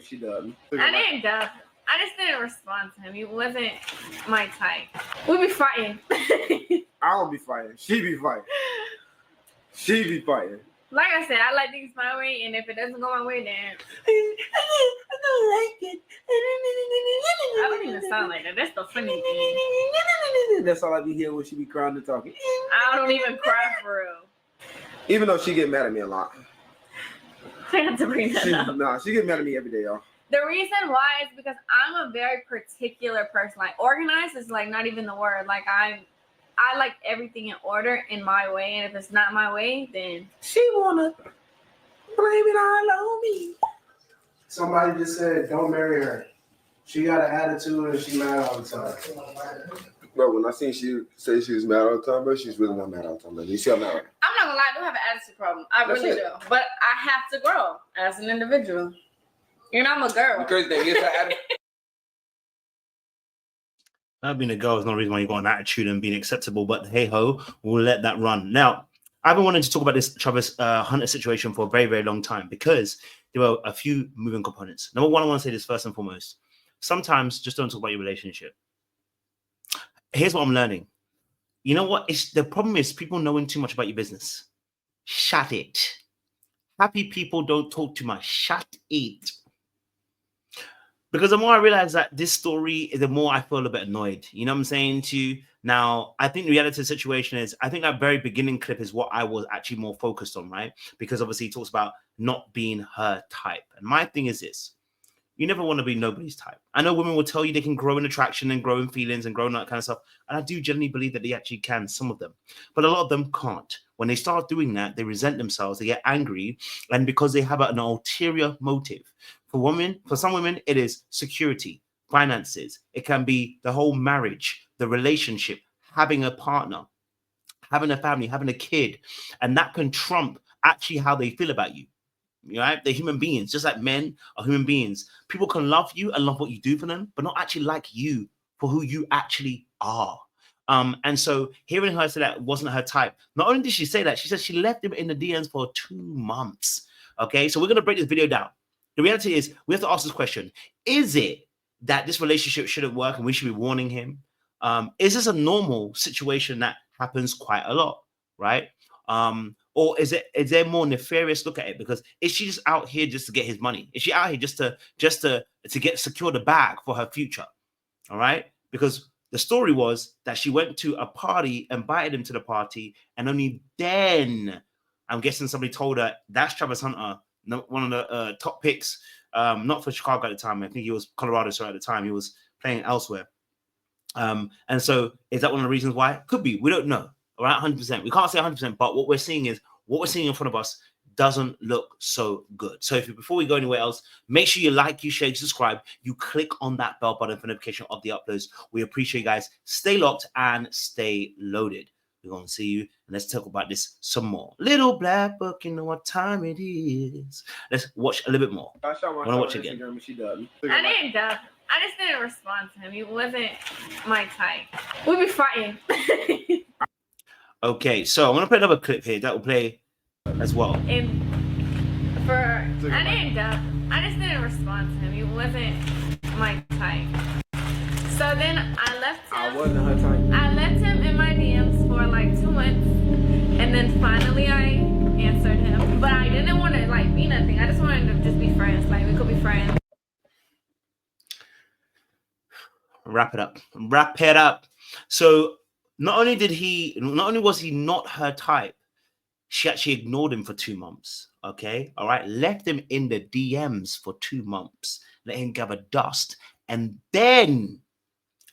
but she doesn't. I didn't duck. I just didn't respond to him. He wasn't my type. We be fighting. I don't be fighting. She be fighting. She be fighting. Like I said, I like things my way, and if it doesn't go my way, then I don't like it. I don't even sound like that. That's the funny thing. That's all I be hearing when she be crying and talking. I don't even cry for real. Even though she get mad at me a lot. I have to bring that up. Nah, she get mad at me every day, y'all. The reason why is because I'm a very particular person. Like, organized is like not even the word. Like, I like everything in order in my way, and if it's not my way, then she wanna blame it all on me. Somebody just said, "Don't marry her. She got an attitude and she mad all the time." Bro, when I seen she say she was mad all the time, bro, she's really not mad all the time. Bro. You see, I'm not right. I'm not gonna lie, I do have an attitude problem. I really do, but I have to grow as an individual. You know, I'm a girl. The crazy thing is that attitude. That being a girl is not the reason why you got an attitude and being acceptable, but hey ho, we'll let that run. Now, I've been wanting to talk about this Travis Hunter situation for a very, very long time because there were a few moving components. Number one, I want to say this first and foremost. Sometimes just don't talk about your relationship. Here's what I'm learning. You know what? The problem is people knowing too much about your business. Shut it. Happy people don't talk too much. Shut it. Because the more I realize that this story, the more I feel a bit annoyed. You know what I'm saying to you? Now, I think the reality of the situation is, I think that very beginning clip is what I was actually more focused on, right? Because obviously he talks about not being her type. And my thing is this. You never want to be nobody's type. I know women will tell you they can grow in attraction and grow in feelings and grow in that kind of stuff. And I do generally believe that they actually can, some of them. But a lot of them can't. When they start doing that, they resent themselves, they get angry, and because they have an ulterior motive. For some women, it is security, finances. It can be the whole marriage, the relationship, having a partner, having a family, having a kid. And that can trump actually how they feel about you. Right? They're human beings, just like men are human beings. People can love you and love what you do for them, but not actually like you for who you actually are. And so hearing her say that wasn't her type, not only did she say that, she said she left him in the DMs for 2 months. Okay, so we're going to break this video down. The reality is we have to ask this question. Is it that this relationship shouldn't work and we should be warning him? Is this a normal situation that happens quite a lot, right? Or is there more nefarious look at it? Because is she just out here just to get his money? Is she out here just to secure the bag for her future? All right, because the story was that she went to a party, invited him to the party, and only then, I'm guessing somebody told her that's Travis Hunter, one of the top picks, not for Chicago at the time. I think he was Colorado, so at the time he was playing elsewhere. And so is that one of the reasons why? Could be. We don't know. All right, 100%. We can't say 100%, but what we're seeing is what we're seeing in front of us doesn't look so good. So before we go anywhere else, make sure you like, you share, you subscribe, you click on that bell button for notification of the uploads. We appreciate you guys. Stay locked and stay loaded. We're going to see you, and let's talk about this some more. Little black book, you know what time it is. Let's watch a little bit more. I want to watch again. She doesn't. I didn't duck. I just didn't respond to him. He wasn't my type. We be fighting. Okay, so I'm going to play another clip here that will play as well. I didn't duck. I just didn't respond to him. He wasn't my type. So then I left him. I wasn't her type. I left him in my DMs for like 2 months, and then finally I answered him. But I didn't want to like be nothing. I just wanted to just be friends. Like we could be friends. Wrap it up. So not only was he not her type, she actually ignored him for 2 months. Okay, all right, left him in the DMs for 2 months, let him gather dust, and then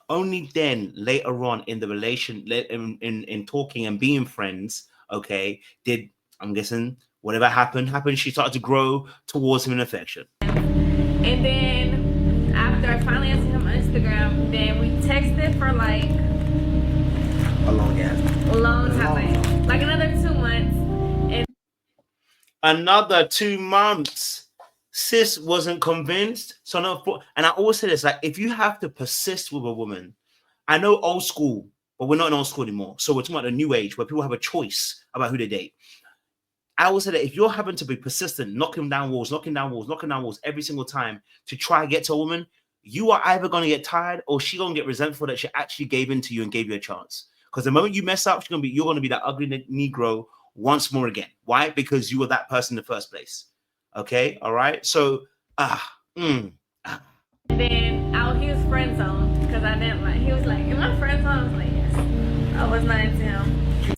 only then later on in the relation, in talking and being friends, okay, did, I'm guessing, whatever happened, she started to grow towards him in affection. And then after I finally answered him on Instagram, then we texted for like a long time, like another 2 months. And another 2 months. Sis wasn't convinced. So no, and I always say this, like, if you have to persist with a woman, I know old school, but we're not in old school anymore. So we're talking about the new age where people have a choice about who they date. I will say that if you're having to be persistent, knocking down walls every single time to try and get to a woman, you are either going to get tired or she's going to get resentful that she actually gave in to you and gave you a chance. Because the moment you mess up, you're going to be that ugly Negro once more again. Why? Because you were that person in the first place. Okay, all right. So, Then he was friend zoned because I didn't like. He was like, "Am I friend zoned?" I was like, "Yes." I was not into him.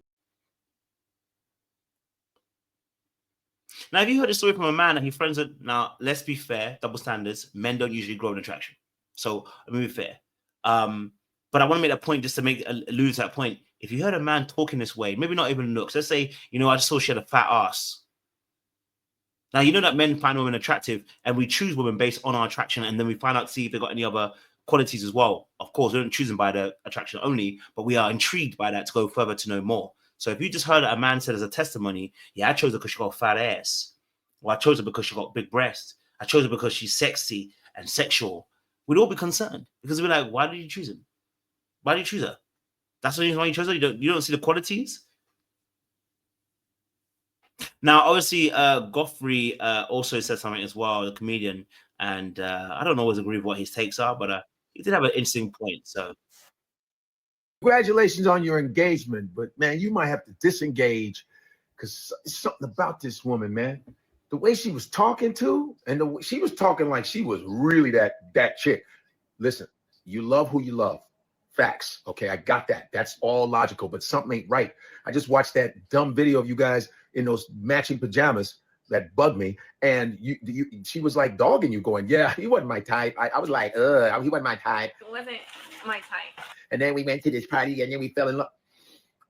Now, have you heard a story from a man that he friends with? Now, let's be fair, double standards. Men don't usually grow in attraction. So, let me be fair. But I want to make that point just to allude to that point. If you heard a man talking this way, maybe not even looks. Let's say, I just saw she had a fat ass. Now, you know that men find women attractive and we choose women based on our attraction, and then we find out, see if they've got any other qualities as well. Of course, we don't choose them by the attraction only, but we are intrigued by that to go further to know more. So if you just heard that a man said as a testimony, yeah, I chose her because she got a fat ass, or I chose her because she got big breasts, I chose her because she's sexy and sexual, we'd all be concerned because we're like, why did you choose him? Why did you choose her? That's the reason why you chose her? You don't see the qualities? Now, obviously, Goffrey also said something as well, the comedian, and I don't always agree with what his takes are, but he did have an interesting point. So, congratulations on your engagement, but man, you might have to disengage because something about this woman, man. The way she was talking to, and she was talking like she was really that chick. Listen, you love who you love. Facts. Okay, I got that. That's all logical, but something ain't right. I just watched that dumb video of you guys in those matching pajamas that bugged me, and she was like dogging you, going, "Yeah, he wasn't my type." I was like, he wasn't my type. It wasn't my type. And then we went to this party, and then we fell in love.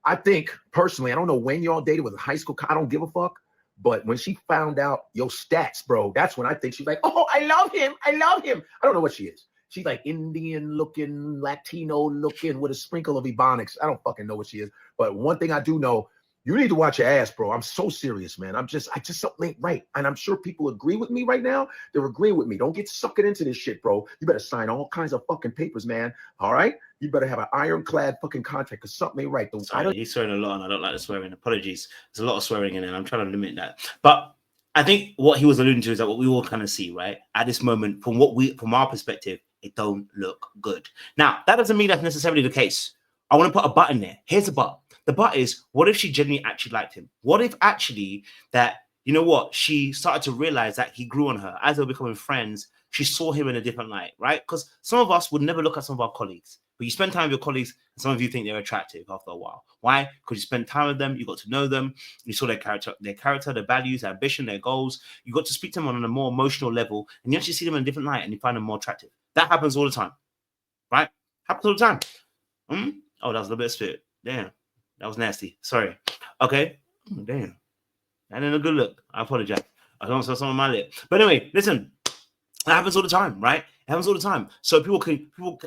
I think personally, I don't know when y'all dated, was it high school? I don't give a fuck. But when she found out your stats, bro, that's when I think she's like, "Oh, I love him. I love him." I don't know what she is. She's like Indian looking, Latino looking with a sprinkle of Ebonics. I don't fucking know what she is. But one thing I do know, you need to watch your ass, bro. I'm so serious, man. I just something ain't right. And I'm sure people agree with me right now. They're agreeing with me. Don't get sucking into this shit, bro. You better sign all kinds of fucking papers, man. All right? You better have an ironclad fucking contract because something ain't right. Sorry, he's swearing a lot and I don't like the swearing. Apologies. There's a lot of swearing in it. I'm trying to limit that. But I think what he was alluding to is that what we all kind of see, right? At this moment, from our perspective, it don't look good. Now, that doesn't mean that's necessarily the case. I want to put a button there. Here's a but. The but is, what if she genuinely actually liked him? What if actually that, you know what, she started to realize that he grew on her as they were becoming friends. She saw him in a different light, right? Because some of us would never look at some of our colleagues, but you spend time with your colleagues and some of you think they're attractive after a while. Why? Because you spend time with them, you got to know them, you saw their character, their values, their ambition, their goals. You got to speak to them on a more emotional level, and you actually see them in a different light and you find them more attractive. That happens all the time, right? Happens all the time. Oh, that was a little bit of spit. Damn, that was nasty. Sorry. Okay. Oh, damn. That ain't a good look. I apologize. I don't saw some on my lip. But anyway, listen. That happens all the time, right? It happens all the time. So people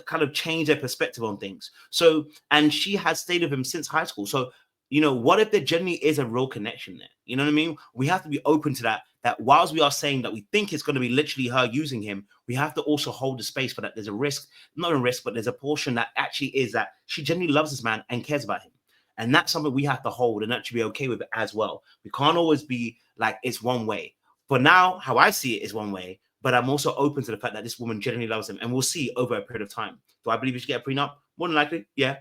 kind of change their perspective on things. So, and she has stayed with him since high school. So, what if there genuinely is a real connection there? You know what I mean? We have to be open to that whilst we are saying that we think it's going to be literally her using him, we have to also hold the space for that. There's a risk, not a risk, but there's a portion that actually is that she genuinely loves this man and cares about him. And that's something we have to hold and actually be okay with it as well. We can't always be like, it's one way. For now, how I see it is one way, but I'm also open to the fact that this woman genuinely loves him, and we'll see over a period of time. Do I believe he should get a prenup? More than likely, yeah.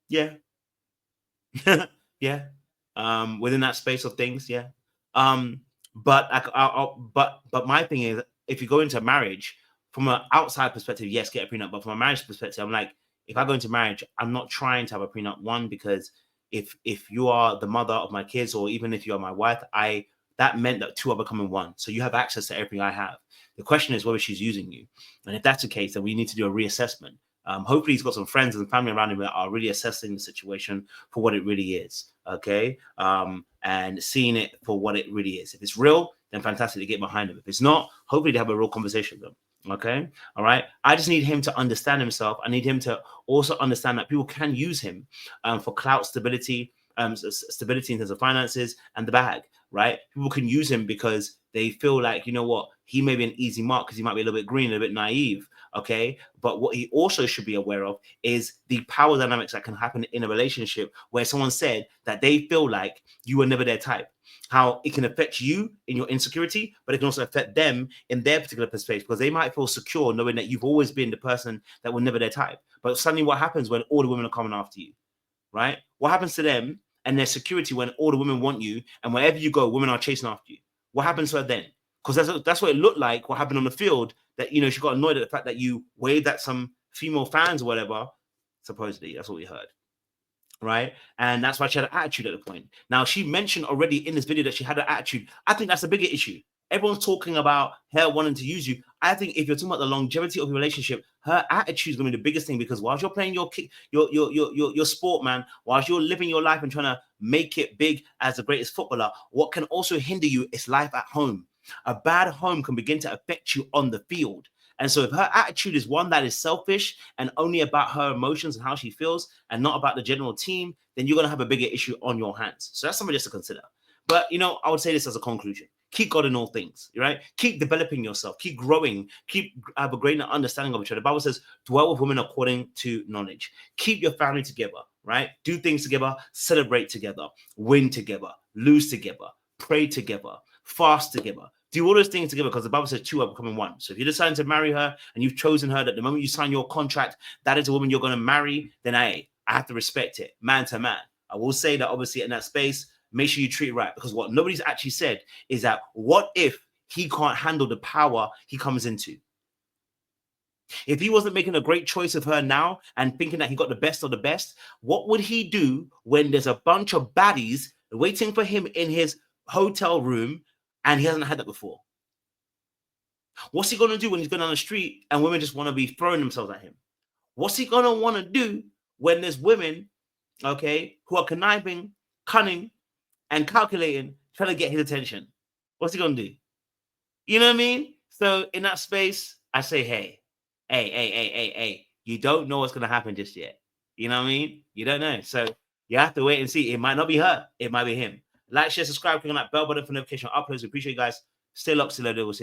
Yeah. Yeah. Within that space of things, yeah. But my thing is, if you go into marriage from an outside perspective, yes, get a prenup. But from a marriage perspective, I'm like, if I go into marriage, I'm not trying to have a prenup. One, because if you are the mother of my kids, or even if you are my wife, that meant that two are becoming one. So you have access to everything I have. The question is whether she's using you. And if that's the case, then we need to do a reassessment. Hopefully he's got some friends and family around him that are really assessing the situation for what it really is. Okay. And seeing it for what it really is. If it's real, then fantastic to get behind him. If it's not, hopefully they have a real conversation with them. Okay. All right. I just need him to understand himself. I need him to also understand that people can use him for clout, stability in terms of finances and the bag. Right? People can use him because they feel like, you know what, he may be an easy mark because he might be a little bit green, a little bit naive, okay? But what he also should be aware of is the power dynamics that can happen in a relationship where someone said that they feel like you were never their type. How it can affect you in your insecurity, but it can also affect them in their particular perspective because they might feel secure knowing that you've always been the person that were never their type. But suddenly what happens when all the women are coming after you, right? What happens to them and their security when all the women want you and wherever you go, women are chasing after you? What happens to her then? Because that's what it looked like, what happened on the field, that, you know, she got annoyed at the fact that you waved at some female fans or whatever, supposedly. That's what we heard, right? And that's why she had an attitude at the point. Now, she mentioned already in this video that she had an attitude. I think that's a bigger issue. Everyone's talking about her wanting to use you. I think if you're talking about the longevity of your relationship, her attitude is going to be the biggest thing, because whilst you're playing your sport, man, whilst you're living your life and trying to make it big as the greatest footballer, what can also hinder you is life at home. A bad home can begin to affect you on the field. And so if her attitude is one that is selfish and only about her emotions and how she feels and not about the general team, then you're going to have a bigger issue on your hands. So that's something just to consider. But, you know, I would say this as a conclusion. Keep God in all things, right? Keep developing yourself. Keep growing. Have a greater understanding of each other. The Bible says, dwell with women according to knowledge. Keep your family together, right? Do things together. Celebrate together. Win together. Lose together. Pray together. Fast together. Do all those things together, because the Bible says two are becoming one. So if you're deciding to marry her and you've chosen her, that the moment you sign your contract, that is a woman you're going to marry, then I have to respect it, man to man. I will say that obviously in that space, make sure you treat it right, because what nobody's actually said is that what if he can't handle the power he comes into? If he wasn't making a great choice of her now and thinking that he got the best of the best, what would he do when there's a bunch of baddies waiting for him in his hotel room and he hasn't had that before? What's he going to do when he's going down the street and women just want to be throwing themselves at him? What's he going to want to do when there's women, okay, who are conniving, cunning, and calculating, trying to get his attention? What's he going to do? You know what I mean? So in that space, I say, hey, you don't know what's going to happen just yet. You know what I mean? You don't know. So you have to wait and see. It might not be her. It might be him. Like, share, subscribe, click on that bell button for notification uploads. We appreciate you guys. Stay locked, stay loaded. We'll see.